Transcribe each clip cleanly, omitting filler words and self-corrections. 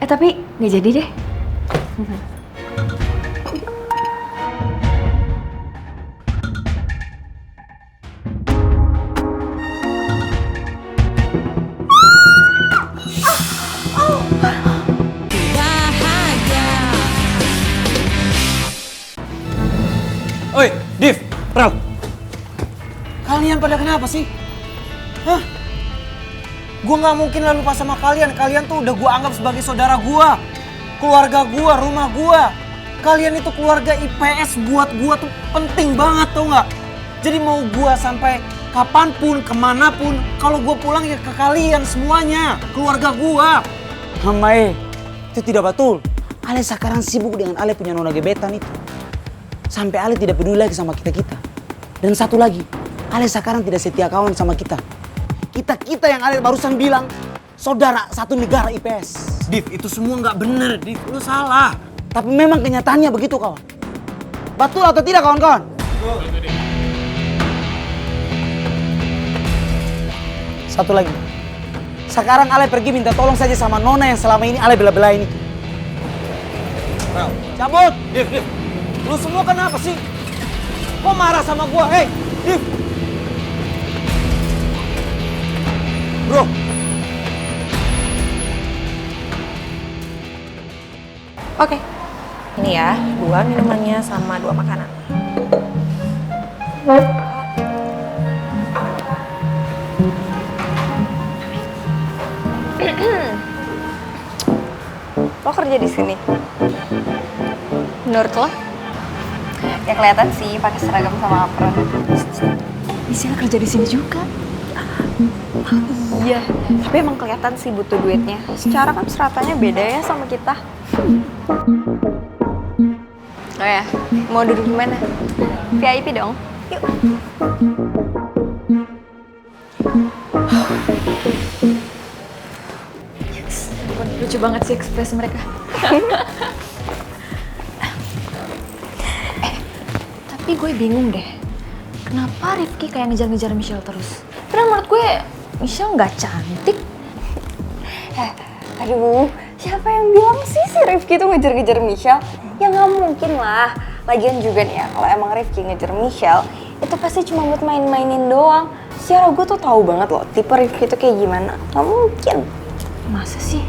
Tapi nggak jadi deh. Oi, Div, Rel. Kalian pada kenapa sih? Hah? Gua nggak mungkin lah lupa sama kalian. Kalian tuh udah gua anggap sebagai saudara gua, keluarga gua, rumah gua. Kalian itu keluarga IPS buat gua tuh penting banget, tau nggak? Jadi mau gua sampai kapanpun, kemanapun, kalau gua pulang ya ke kalian semuanya, keluarga gua. Hamae, itu tidak betul. Ale sekarang sibuk dengan Ale punya nona gebetan itu. Sampai Ale tidak peduli lagi sama kita-kita. Dan satu lagi, Ale sekarang tidak setia kawan sama kita. Kita yang Ale barusan bilang, saudara satu negara IPS. Div, itu semua nggak bener, Div. Lu salah. Tapi memang kenyataannya begitu, kawan. Betul atau tidak, kawan-kawan? Satu lagi. Sekarang Ale pergi minta tolong saja sama nona yang selama ini Ale bela-belain itu. Cabut! Div. Lu semua kenapa sih? Kok marah sama gua? Hei, Div! Bro! Oke. Ini ya, 2 minumannya sama 2 makanan. Lo kerja di sini? Menurut lo? Ya kelihatan sih pakai seragam sama apron. Misalnya kerja di sini juga. Iya, tapi emang kelihatan sih butuh duitnya. Secara kan seratannya beda ya sama kita. Oh ya, mau duduk di mana? VIP dong. Yuk. Lucu banget sih ekspresi mereka. Tapi gue bingung deh. Kenapa Rifki kayak ngejar-ngejar Michelle terus? Padahal menurut gue Michelle nggak cantik. Aduh, siapa yang bilang sih si Rifki tuh ngejar-ngejar Michelle? Ya nggak mungkin lah. Lagian juga nih ya, kalau emang Rifki ngejar Michelle, itu pasti cuma buat main-mainin doang. Secara gue tuh tahu banget loh, tipe Rifki tuh kayak gimana. Nggak mungkin. Masa sih?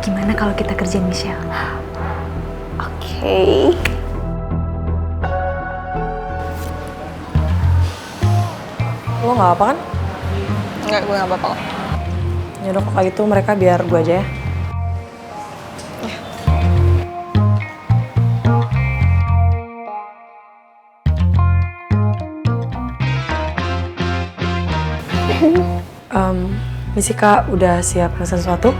Gimana kalau kita kerjain Michelle? Oke. Lo gak apa kan? Enggak, gue nggak apa-apa. Yaudah kok kayak gitu mereka biar gue aja ya. Misi Kak, udah siap pesan sesuatu?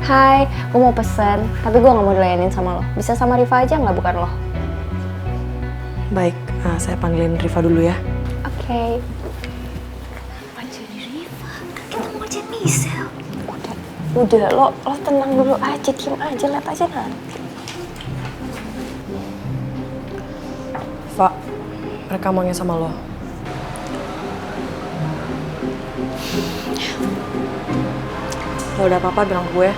Hai, gue mau pesen, tapi gue nggak mau dilayanin sama lo. Bisa sama Riva aja nggak, bukan lo? Baik, saya panggilin Riva dulu ya. Oke. Udah, lo tenang dulu aja, diem aja, lihat aja nanti. Pak, mereka maunya sama lo. Kalau udah apa-apa bilang ke gue.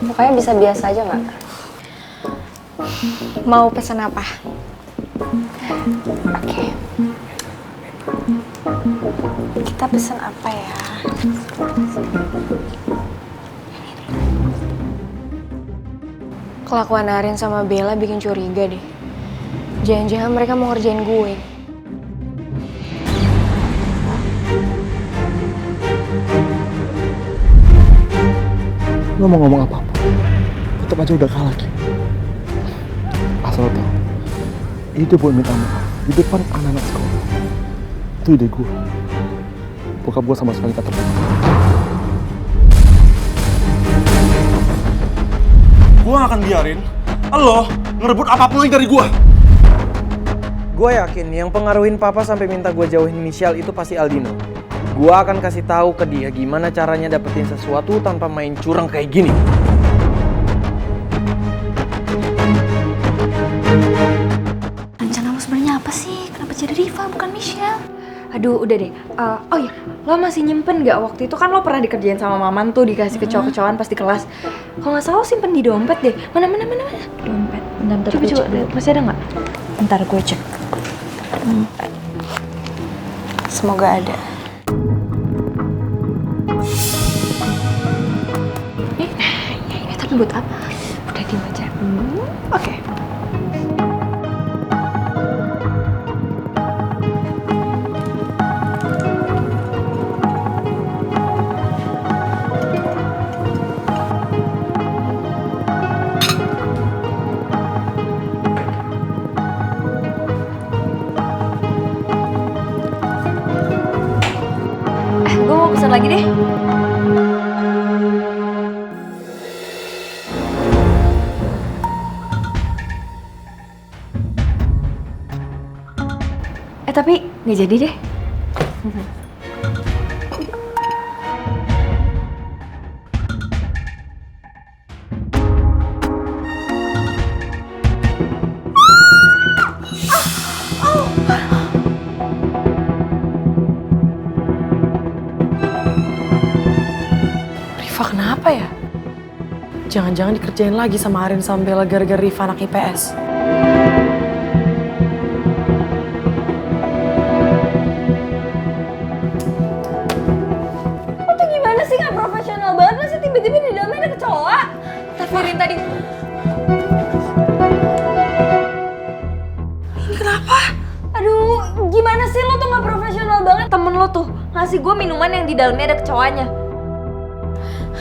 Pokoknya bisa biasa aja nggak? Mau pesan apa? Oke. Kita pesan apa ya? Kelakuan Arin sama Bella bikin curiga deh. Jangan-jangan mereka mau ngerjain gue. Lo mau ngomong apa-apa, tetap aja udah kalah, Ki. Asal lo tau, ide buat minta maaf di depan anak-anak sekolah, itu ide gue. Bokap gue sama sekali tak terlibat. Gue gak akan biarin lo ngerebut apapun lagi dari gue. Gue yakin yang pengaruhin papa sampai minta gue jauhin Michelle itu pasti Aldino. Gue akan kasih tahu ke dia gimana caranya dapetin sesuatu tanpa main curang kayak gini. Rencana lo sebenarnya apa sih? Kenapa jadi Riva bukan Michelle? Aduh, udah deh. Oh iya, lo masih nyimpen gak waktu itu kan lo pernah dikerjain sama Maman tuh, dikasih kecoa-kecoaan pas di kelas. Kalau nggak salah lo simpen di dompet deh. Mana? Dompet. Bentar, Coba, masih ada nggak? Bentar gue cek. Semoga ada. Ini tapi buat apa? Udah diem aja. Oke. Gue mau pesan lagi deh. Tapi nggak jadi deh. Riva kenapa ya? Jangan-jangan dikerjain lagi sama Arin sama Bella gara-gara Riva anak IPS. Lo tuh gimana sih, gak profesional banget masih tiba-tiba di dalamnya ada kecoa? Tapi Rin tadi... Ini kenapa? Aduh, gimana sih lo tuh gak profesional banget? Temen lo tuh ngasih gue minuman yang di dalamnya ada kecoanya.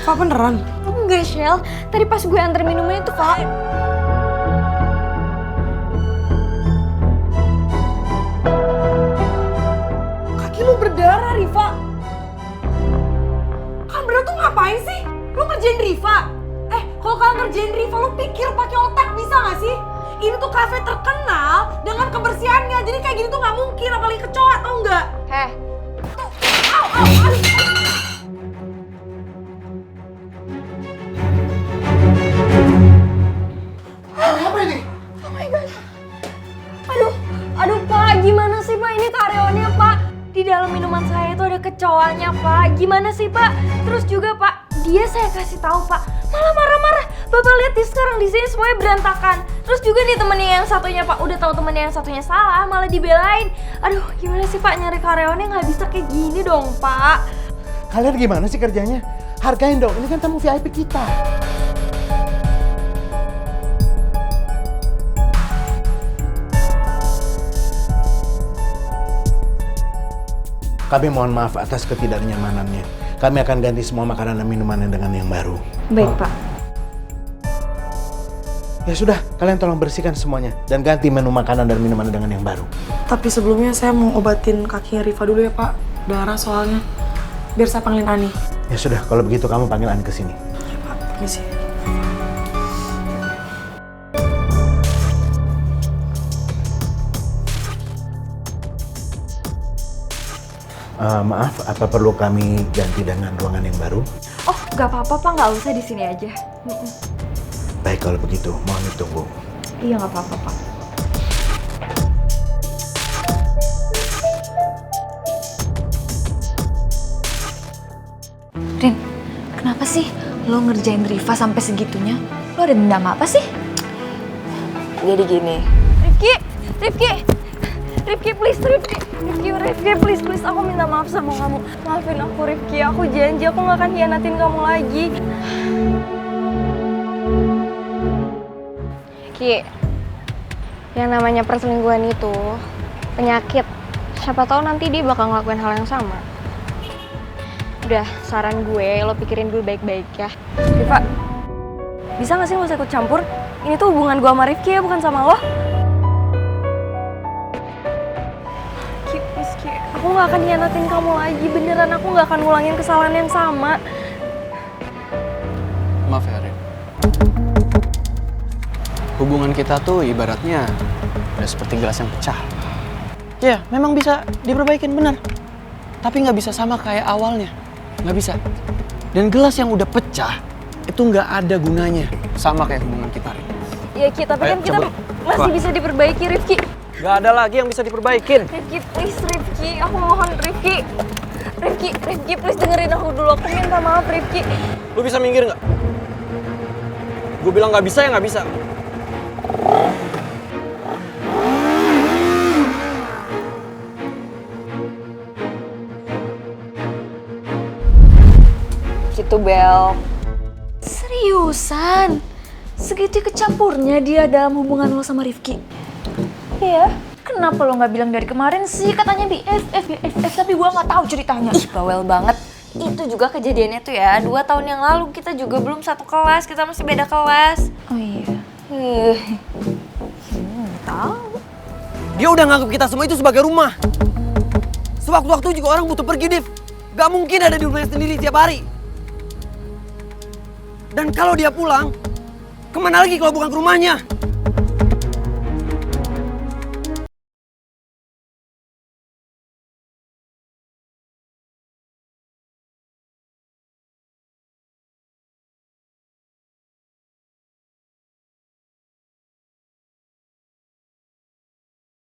Fa beneran? Enggak, Shell. Tadi pas gue antar minumannya tuh, Pak. Kaki lu berdarah, Riva. Kalian tuh ngapain sih? Lu ngerjain Riva? Kalau kalian ngerjain Riva, lu pikir pakai otak bisa gak sih? Ini tuh kafe terkenal dengan kebersihannya, jadi kayak gini tuh gak mungkin, apalagi kecoa, tau nggak? Heh, Apa ini? aduh Pak, gimana sih Pak? Ini karyawannya Pak. Di dalam minuman saya itu ada kecoanya Pak. Gimana sih Pak? Terus juga Pak, dia saya kasih tahu Pak, malah marah-marah. Bapak lihat di sekarang di sini semuanya berantakan. Terus juga nih temennya yang satunya Pak, udah tahu temennya yang satunya salah, malah dibelain. Aduh, gimana sih Pak, nyari karyawannya nggak bisa kayak gini dong Pak. Kalian gimana sih kerjanya? Hargain dong, ini kan tamu VIP kita. Kami mohon maaf atas ketidaknyamanannya. Kami akan ganti semua makanan dan minumannya dengan yang baru. Baik Pak. Ya sudah, kalian tolong bersihkan semuanya dan ganti menu makanan dan minuman dengan yang baru. Tapi sebelumnya saya mau obatin kakinya Riva dulu ya Pak. Darah soalnya. Biar saya panggilin Ani. Ya sudah, kalau begitu kamu panggil Ani ke sini. Ya Pak, permisi. Maaf, apa perlu kami ganti dengan ruangan yang baru? Oh, nggak apa-apa Pak, nggak usah di sini aja. Baik kalau begitu, mohon ditunggu. Iya nggak apa-apa Pak. Rin, kenapa sih lo ngerjain Riva sampai segitunya? Lo ada dendam apa sih? Jadi gini. Rifki, please, Rifki, please, aku minta maaf sama kamu. Maafin aku, Rifki, aku janji aku gak akan hianatin kamu lagi. Ki, yang namanya perselingkuhan itu penyakit. Siapa tahu nanti dia bakal ngelakuin hal yang sama. Udah, saran gue, lo pikirin dulu baik-baik ya. Riva, bisa gak sih gak usah ikut campur? Ini tuh hubungan gue sama Rifki ya, bukan sama lo. Aku gak akan hianatin kamu lagi, beneran aku gak akan ngulangin kesalahan yang sama. Maaf ya, Rin. Hubungan kita tuh ibaratnya udah seperti gelas yang pecah. Ya, memang bisa diperbaikin benar. Tapi nggak bisa sama kayak awalnya. Nggak bisa. Dan gelas yang udah pecah, itu nggak ada gunanya sama kayak hubungan kita, Rin. Ya Ki, tapi Ayo, kan kita cabut. masih Wah. bisa diperbaiki Rifki. Nggak ada lagi yang bisa diperbaikin. Rifki, please Rifki, aku mohon Rifki. Rifki, please dengerin aku dulu, aku minta maaf Rifki. Lu bisa minggir nggak? Gue bilang nggak bisa ya nggak bisa. Gitu Bel. Seriusan? Segitu kecampurnya dia dalam hubungan lo sama Rifki? Iya. Kenapa lo nggak bilang dari kemarin sih katanya BFF, tapi gua nggak tahu ceritanya. Ih, bawel banget. Itu juga kejadiannya tuh ya, 2 tahun yang lalu kita juga belum satu kelas, kita masih beda kelas. Oh iya. Tahu. Dia udah nganggap kita semua itu sebagai rumah. Sewaktu-waktu juga orang butuh pergi, Div. Gak mungkin ada di rumahnya sendiri tiap hari. Dan kalau dia pulang, kemana lagi kalau bukan ke rumahnya?